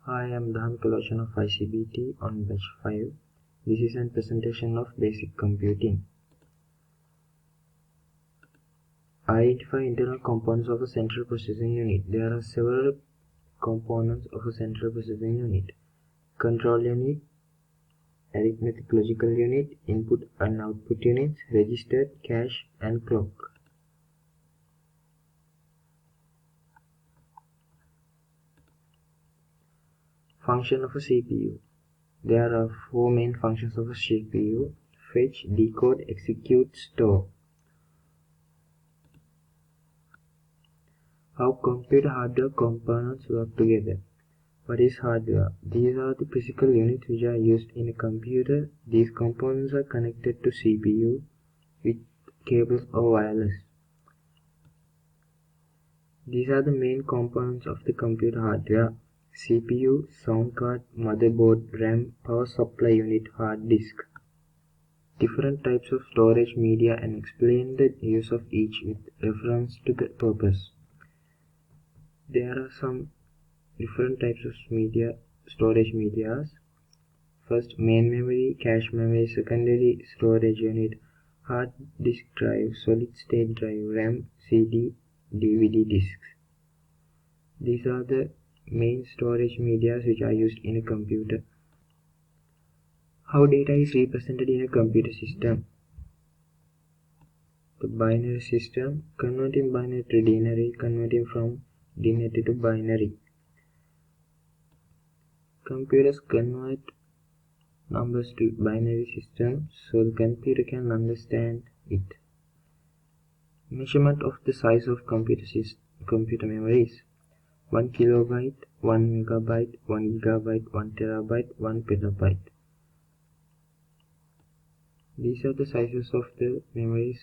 Hi, I am the Untitled of ICBT on batch 5. This is a presentation of basic computing. Identify internal components of a central processing unit. There are several components of a central processing unit. Control unit, arithmetic logical unit, input and output units, register, cache, and clock. Function of a CPU. There are four main functions of a CPU: fetch, decode, execute, store. How computer hardware components work together. What is hardware? These are the physical units which are used in a computer. These components are connected to CPU with cables or wireless. These are the main components of the computer hardware: CPU, sound card, motherboard, RAM, power supply unit, hard disk. Different types of storage media and explain the use of each with reference to the purpose. There are some different types of storage medias. First, main memory, cache memory, secondary storage unit, hard disk drive, solid state drive, RAM, CD, DVD disks. These are the main storage medias which are used in a computer. How data is represented in a computer system. The binary system, converting binary to denary, converting from denary to binary. Computers convert numbers to binary system so the computer can understand it. Measurement of the size of computer memories: 1 kilobyte, 1 megabyte, 1 gigabyte, 1 terabyte, 1 petabyte. These are the sizes of the memories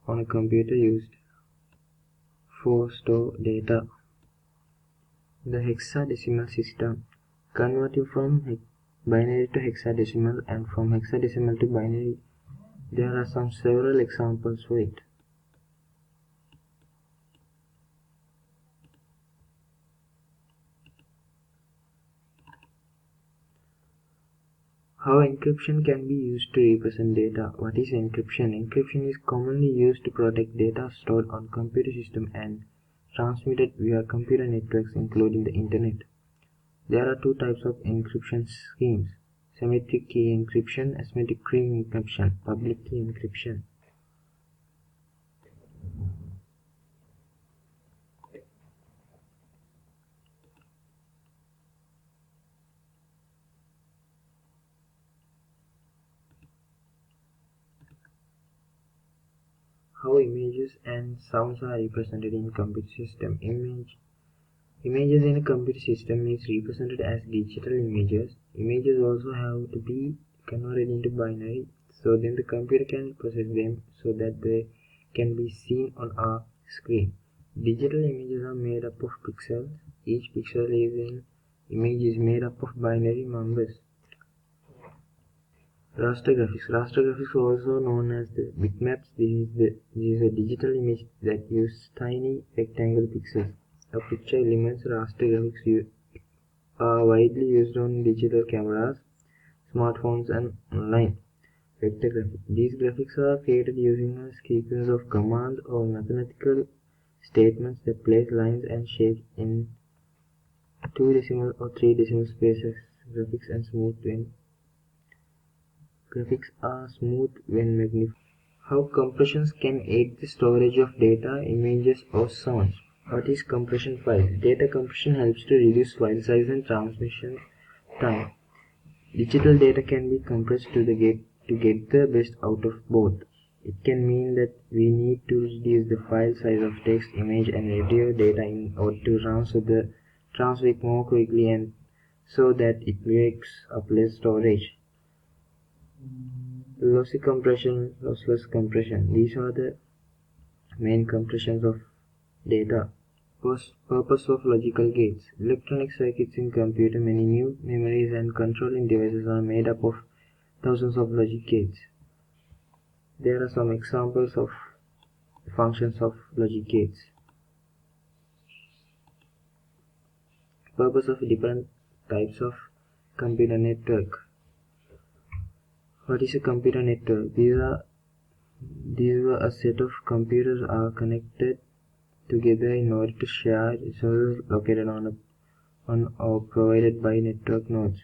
on a computer used for store data. The hexadecimal system, converting from binary to hexadecimal and from hexadecimal to binary. There are several examples for it. How encryption can be used to represent data. What is encryption? Encryption is commonly used to protect data stored on computer system and transmitted via computer networks, including the internet. There are two types of encryption schemes: symmetric key encryption, asymmetric key encryption, public key encryption. How images and sounds are represented in computer system. Images in a computer system is represented as digital images. Images also have to be converted into binary, so then the computer can process them so that they can be seen on our screen. Digital images are made up of pixels. Each pixel in image is made up of binary numbers. Raster graphics. Raster graphics, also known as the bitmaps. This is a digital image that uses tiny rectangle pixels. A picture elements. Raster graphics are widely used on digital cameras, smartphones, and online. Vector graphics. These graphics are created using a sequence of commands or mathematical statements that place lines and shapes in 2 decimal or 3 decimal spaces. Graphics are smooth when magnified. How compressions can aid the storage of data, images, or sounds. What is compression file? Data compression helps to reduce file size and transmission time. Digital data can be compressed to get the best out of both. It can mean that we need to reduce the file size of text, image, and video data in order to transfer it more quickly and so that it makes up less storage. Lossy compression, lossless compression. These are the main compressions of data. Purpose of logical gates. Electronic circuits in computer, many new memories and controlling devices are made up of thousands of logic gates. There are some examples of functions of logic gates. Purpose of different types of computer network. What is a computer network? These were a set of computers are connected together in order to share resources located on or provided by network nodes.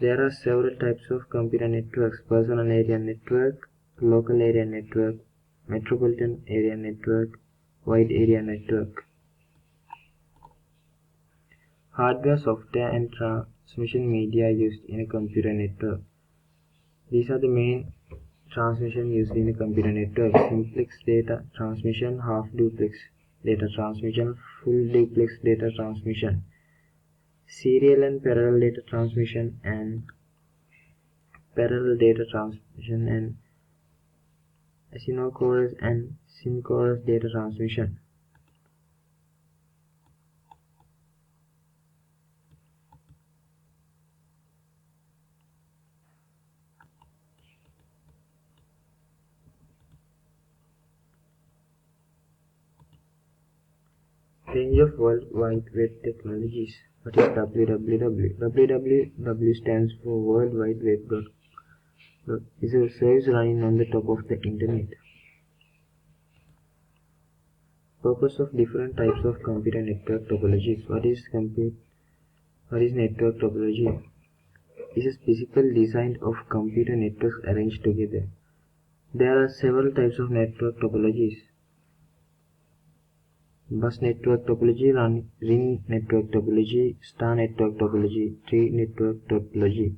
There are several types of computer networks: personal area network, local area network, metropolitan area network, wide area network. Hardware, software, and transmission media used in a computer network. These are the main transmission used in a computer network: simplex data transmission, half duplex data transmission, full duplex data transmission, serial and parallel data transmission, and asynchronous and synchronous data transmission. Range of World Wide Web technologies. What is www? www stands for World Wide Web. Is a service running on the top of the internet. Purpose of different types of computer network topologies. What is network topology? Is a physical design of computer networks arranged together. There are several types of network topologies: bus network topology, ring network topology, star network topology, tree network topology.